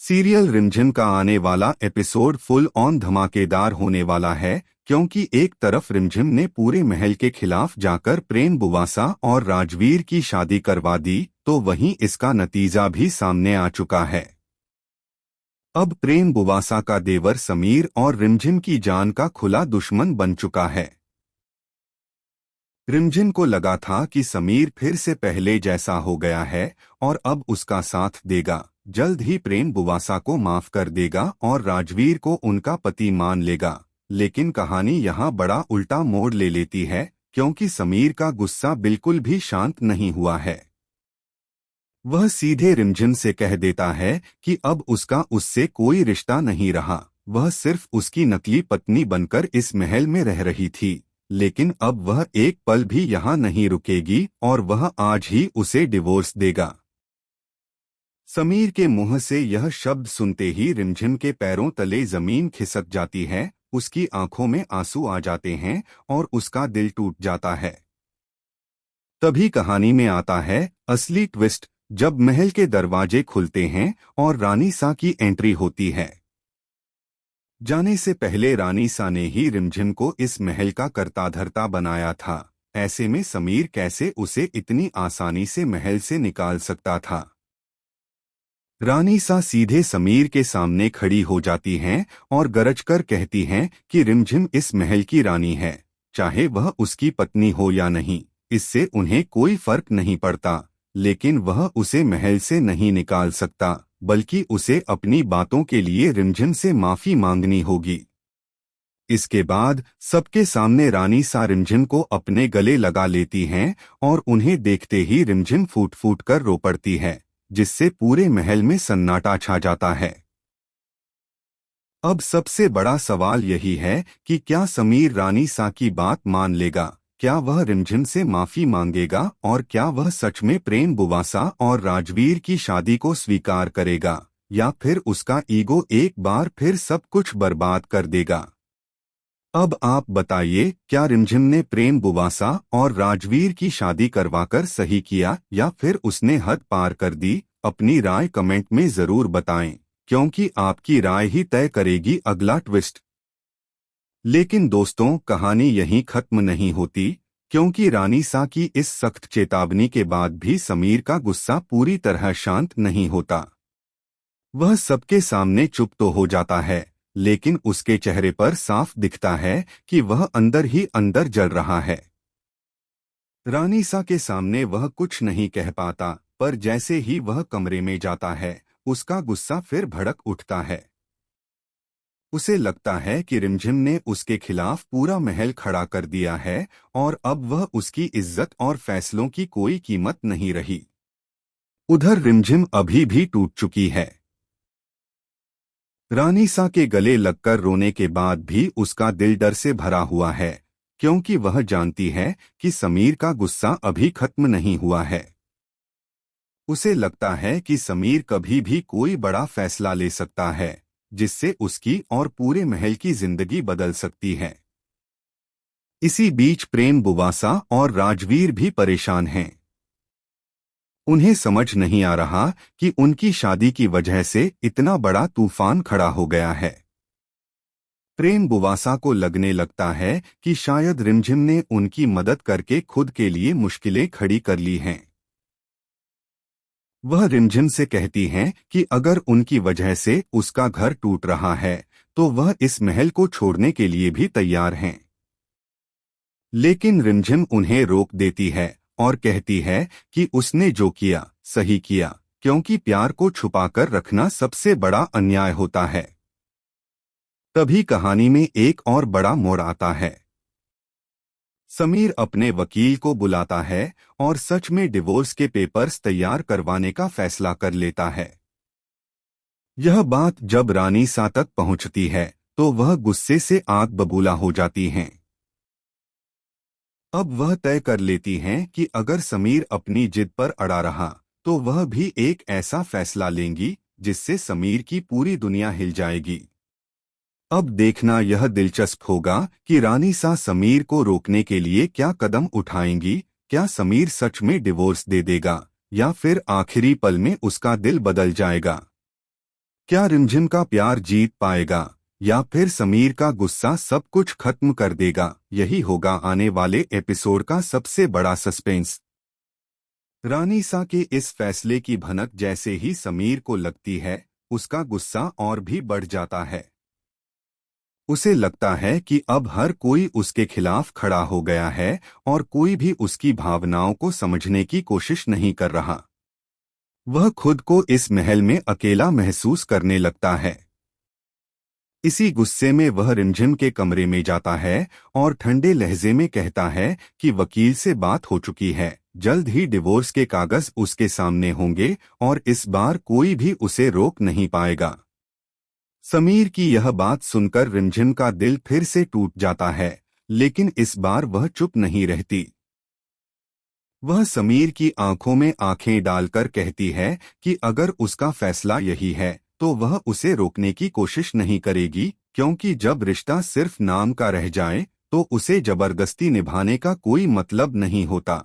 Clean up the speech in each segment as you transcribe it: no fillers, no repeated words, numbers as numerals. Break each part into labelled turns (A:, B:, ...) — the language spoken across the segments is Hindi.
A: सीरियल रिमझिम का आने वाला एपिसोड फुल ऑन धमाकेदार होने वाला है, क्योंकि एक तरफ रिमझिम ने पूरे महल के खिलाफ जाकर प्रेम बुवासा और राजवीर की शादी करवा दी, तो वहीं इसका नतीजा भी सामने आ चुका है। अब प्रेम बुवासा का देवर समीर और रिमझिम की जान का खुला दुश्मन बन चुका है। रिमझिम को लगा था कि समीर फिर से पहले जैसा हो गया है और अब उसका साथ देगा, जल्द ही प्रेम बुवासा को माफ कर देगा और राजवीर को उनका पति मान लेगा। लेकिन कहानी यहाँ बड़ा उल्टा मोड़ ले लेती है, क्योंकि समीर का गुस्सा बिल्कुल भी शांत नहीं हुआ है। वह सीधे रिमझिम से कह देता है कि अब उसका उससे कोई रिश्ता नहीं रहा, वह सिर्फ उसकी नकली पत्नी बनकर इस महल में रह रही थी। लेकिन अब वह एक पल भी यहाँ नहीं रुकेगी और वह आज ही उसे डिवोर्स देगा। समीर के मुंह से यह शब्द सुनते ही रिमझिम के पैरों तले जमीन खिसक जाती है, उसकी आंखों में आंसू आ जाते हैं और उसका दिल टूट जाता है। तभी कहानी में आता है असली ट्विस्ट, जब महल के दरवाजे खुलते हैं और रानी सा की एंट्री होती है। जाने से पहले रानी सा ने ही रिमझिम को इस महल का कर्ता-धर्ता बनाया था, ऐसे में समीर कैसे उसे इतनी आसानी से महल से निकाल सकता था। रानी सा सीधे समीर के सामने खड़ी हो जाती हैं और गरजकर कहती हैं कि रिमझिम इस महल की रानी है, चाहे वह उसकी पत्नी हो या नहीं, इससे उन्हें कोई फर्क नहीं पड़ता। लेकिन वह उसे महल से नहीं निकाल सकता, बल्कि उसे अपनी बातों के लिए रिमझिम से माफी मांगनी होगी। इसके बाद सबके सामने रानी सा रिमझिम को अपने गले लगा लेती हैं और उन्हें देखते ही रिमझिम फूट फूट कर रो पड़ती है, जिससे पूरे महल में सन्नाटा छा जाता है। अब सबसे बड़ा सवाल यही है कि क्या समीर रानी सा की बात मान लेगा, क्या वह रिमझिम से माफी मांगेगा और क्या वह सच में प्रेम बुवासा और राजवीर की शादी को स्वीकार करेगा, या फिर उसका ईगो एक बार फिर सब कुछ बर्बाद कर देगा। अब आप बताइए, क्या रिमझिम ने प्रेम बुवासा और राजवीर की शादी करवाकर सही किया या फिर उसने हद पार कर दी? अपनी राय कमेंट में जरूर बताएं, क्योंकि आपकी राय ही तय करेगी अगला ट्विस्ट। लेकिन दोस्तों, कहानी यहीं खत्म नहीं होती, क्योंकि रानी सा की इस सख्त चेतावनी के बाद भी समीर का गुस्सा पूरी तरह शांत नहीं होता। वह सबके सामने चुप तो हो जाता है, लेकिन उसके चेहरे पर साफ दिखता है कि वह अंदर ही अंदर जल रहा है। रानी सा के सामने वह कुछ नहीं कह पाता, पर जैसे ही वह कमरे में जाता है, उसका गुस्सा फिर भड़क उठता है। उसे लगता है कि रिमझिम ने उसके खिलाफ पूरा महल खड़ा कर दिया है और अब वह उसकी इज्जत और फैसलों की कोई कीमत नहीं रही। उधर रिमझिम अभी भी टूट चुकी है। रानी सा के गले लगकर रोने के बाद भी उसका दिल डर से भरा हुआ है, क्योंकि वह जानती है कि समीर का गुस्सा अभी खत्म नहीं हुआ है। उसे लगता है कि समीर कभी भी कोई बड़ा फैसला ले सकता है, जिससे उसकी और पूरे महल की जिंदगी बदल सकती है। इसी बीच प्रेम बुवासा और राजवीर भी परेशान हैं। उन्हें समझ नहीं आ रहा कि उनकी शादी की वजह से इतना बड़ा तूफान खड़ा हो गया है। प्रेम बुवासा को लगने लगता है कि शायद रिमझिम ने उनकी मदद करके खुद के लिए मुश्किलें खड़ी कर ली हैं। वह रिमझिम से कहती हैं कि अगर उनकी वजह से उसका घर टूट रहा है, तो वह इस महल को छोड़ने के लिए भी तैयार हैं। लेकिन रिमझिम उन्हें रोक देती है और कहती है कि उसने जो किया सही किया, क्योंकि प्यार को छुपाकर रखना सबसे बड़ा अन्याय होता है। तभी कहानी में एक और बड़ा मोड़ आता है। समीर अपने वकील को बुलाता है और सच में डिवोर्स के पेपर्स तैयार करवाने का फैसला कर लेता है। यह बात जब रानी सा तक पहुंचती है, तो वह गुस्से से आग बबूला हो जाती हैं। अब वह तय कर लेती हैं कि अगर समीर अपनी जिद पर अड़ा रहा, तो वह भी एक ऐसा फैसला लेंगी जिससे समीर की पूरी दुनिया हिल जाएगी। अब देखना यह दिलचस्प होगा कि रानी सा समीर को रोकने के लिए क्या कदम उठाएंगी। क्या समीर सच में डिवोर्स दे देगा या फिर आखिरी पल में उसका दिल बदल जाएगा? क्या रिमझिम का प्यार जीत पाएगा या फिर समीर का गुस्सा सब कुछ खत्म कर देगा? यही होगा आने वाले एपिसोड का सबसे बड़ा सस्पेंस। रानीसा के इस फैसले की भनक जैसे ही समीर को लगती है, उसका गुस्सा और भी बढ़ जाता है। उसे लगता है कि अब हर कोई उसके खिलाफ खड़ा हो गया है और कोई भी उसकी भावनाओं को समझने की कोशिश नहीं कर रहा। वह खुद को इस महल में अकेला महसूस करने लगता है। इसी गुस्से में वह रिमझिम के कमरे में जाता है और ठंडे लहजे में कहता है कि वकील से बात हो चुकी है, जल्द ही डिवोर्स के कागज उसके सामने होंगे और इस बार कोई भी उसे रोक नहीं पाएगा। समीर की यह बात सुनकर रिमझिम का दिल फिर से टूट जाता है, लेकिन इस बार वह चुप नहीं रहती। वह समीर की आंखों में आंखें डालकर कहती है कि अगर उसका फैसला यही है तो वह उसे रोकने की कोशिश नहीं करेगी, क्योंकि जब रिश्ता सिर्फ नाम का रह जाए तो उसे जबरदस्ती निभाने का कोई मतलब नहीं होता।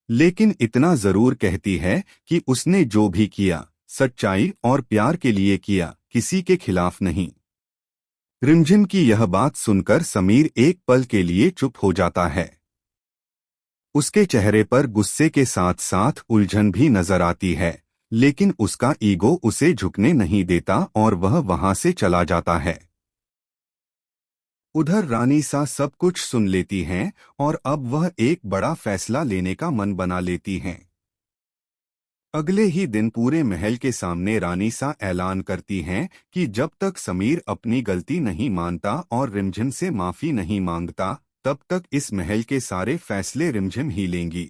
A: लेकिन इतना जरूर कहती है कि उसने जो भी किया सच्चाई और प्यार के लिए किया, किसी के खिलाफ नहीं। रिमझिम की यह बात सुनकर समीर एक पल के लिए चुप हो जाता है। उसके चेहरे पर गुस्से के साथ साथ उलझन भी नजर आती है, लेकिन उसका ईगो उसे झुकने नहीं देता और वह वहां से चला जाता है। उधर रानीसा सब कुछ सुन लेती हैं और अब वह एक बड़ा फैसला लेने का मन बना लेती हैं। अगले ही दिन पूरे महल के सामने रानीसा ऐलान करती हैं कि जब तक समीर अपनी गलती नहीं मानता और रिमझिम से माफी नहीं मांगता, तब तक इस महल के सारे फैसले रिमझिम ही लेंगी।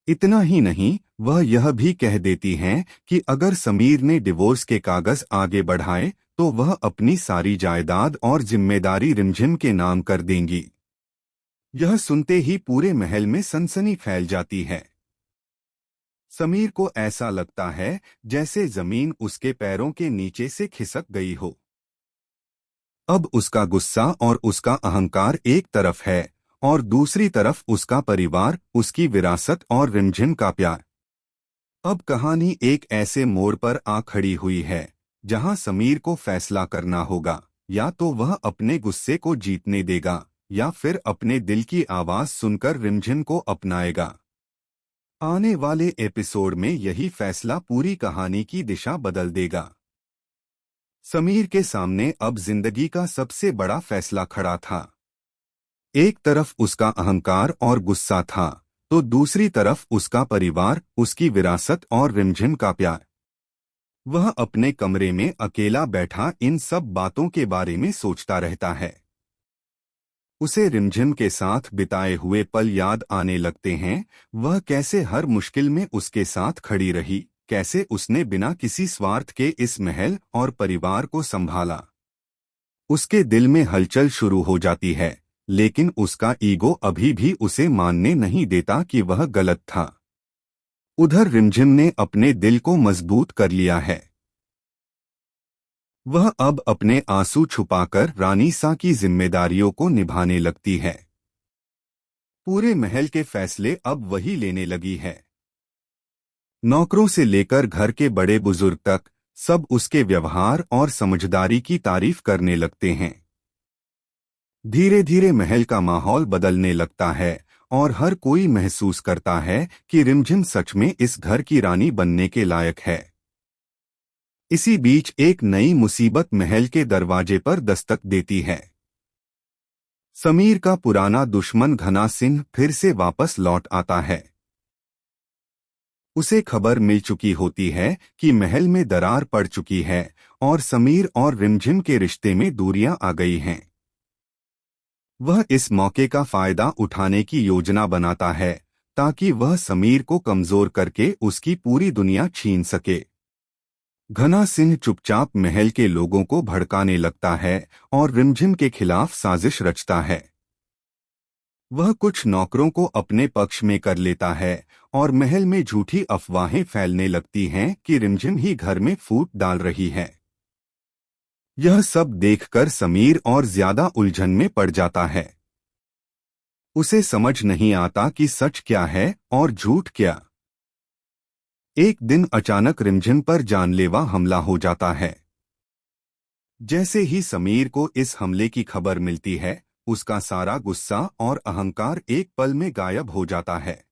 A: इतना ही नहीं, वह यह भी कह देती हैं कि अगर समीर ने डिवोर्स के कागज आगे बढ़ाए तो वह अपनी सारी जायदाद और जिम्मेदारी रिमझिम के नाम कर देंगी। यह सुनते ही पूरे महल में सनसनी फैल जाती है। समीर को ऐसा लगता है जैसे जमीन उसके पैरों के नीचे से खिसक गई हो। अब उसका गुस्सा और उसका अहंकार एक तरफ है और दूसरी तरफ उसका परिवार, उसकी विरासत और रिमझिम का प्यार। अब कहानी एक ऐसे मोड़ पर आ खड़ी हुई है जहां समीर को फैसला करना होगा, या तो वह अपने गुस्से को जीतने देगा या फिर अपने दिल की आवाज सुनकर रिमझिम को अपनाएगा। आने वाले एपिसोड में यही फैसला पूरी कहानी की दिशा बदल देगा। समीर के सामने अब जिंदगी का सबसे बड़ा फैसला खड़ा था। एक तरफ उसका अहंकार और गुस्सा था, तो दूसरी तरफ उसका परिवार, उसकी विरासत और रिमझिम का प्यार। वह अपने कमरे में अकेला बैठा इन सब बातों के बारे में सोचता रहता है। उसे रिमझिम के साथ बिताए हुए पल याद आने लगते हैं। वह कैसे हर मुश्किल में उसके साथ खड़ी रही, कैसे उसने बिना किसी स्वार्थ के इस महल और परिवार को संभाला। उसके दिल में हलचल शुरू हो जाती है, लेकिन उसका ईगो अभी भी उसे मानने नहीं देता कि वह गलत था। उधर रिमझिम ने अपने दिल को मजबूत कर लिया है। वह अब अपने आंसू छुपाकर रानीसा की जिम्मेदारियों को निभाने लगती है। पूरे महल के फैसले अब वही लेने लगी है। नौकरों से लेकर घर के बड़े बुजुर्ग तक सब उसके व्यवहार और समझदारी की तारीफ करने लगते हैं। धीरे धीरे महल का माहौल बदलने लगता है और हर कोई महसूस करता है कि रिमझिम सच में इस घर की रानी बनने के लायक है। इसी बीच एक नई मुसीबत महल के दरवाजे पर दस्तक देती है। समीर का पुराना दुश्मन घना सिंह फिर से वापस लौट आता है। उसे खबर मिल चुकी होती है कि महल में दरार पड़ चुकी है और समीर और रिमझिम के रिश्ते में दूरियां आ गई हैं। वह इस मौके का फायदा उठाने की योजना बनाता है ताकि वह समीर को कमजोर करके उसकी पूरी दुनिया छीन सके। घना सिंह चुपचाप महल के लोगों को भड़काने लगता है और रिमझिम के खिलाफ साजिश रचता है। वह कुछ नौकरों को अपने पक्ष में कर लेता है और महल में झूठी अफवाहें फैलने लगती हैं कि रिमझिम ही घर में फूट डाल रही है। यह सब देखकर समीर और ज्यादा उलझन में पड़ जाता है। उसे समझ नहीं आता कि सच क्या है और झूठ क्या। एक दिन अचानक रिमझिम पर जानलेवा हमला हो जाता है। जैसे ही समीर को इस हमले की खबर मिलती है, उसका सारा गुस्सा और अहंकार एक पल में गायब हो जाता है।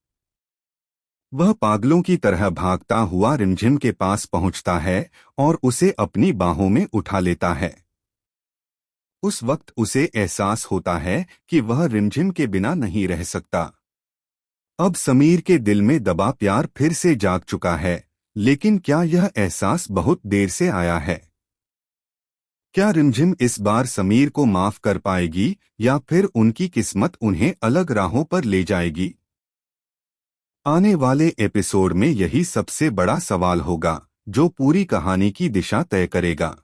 A: वह पागलों की तरह भागता हुआ रिमझिम के पास पहुंचता है और उसे अपनी बाहों में उठा लेता है। उस वक्त उसे एहसास होता है कि वह रिमझिम के बिना नहीं रह सकता। अब समीर के दिल में दबा प्यार फिर से जाग चुका है, लेकिन क्या यह एहसास बहुत देर से आया है? क्या रिमझिम इस बार समीर को माफ कर पाएगी या फिर उनकी किस्मत उन्हें अलग राहों पर ले जाएगी? आने वाले एपिसोड में यही सबसे बड़ा सवाल होगा, जो पूरी कहानी की दिशा तय करेगा।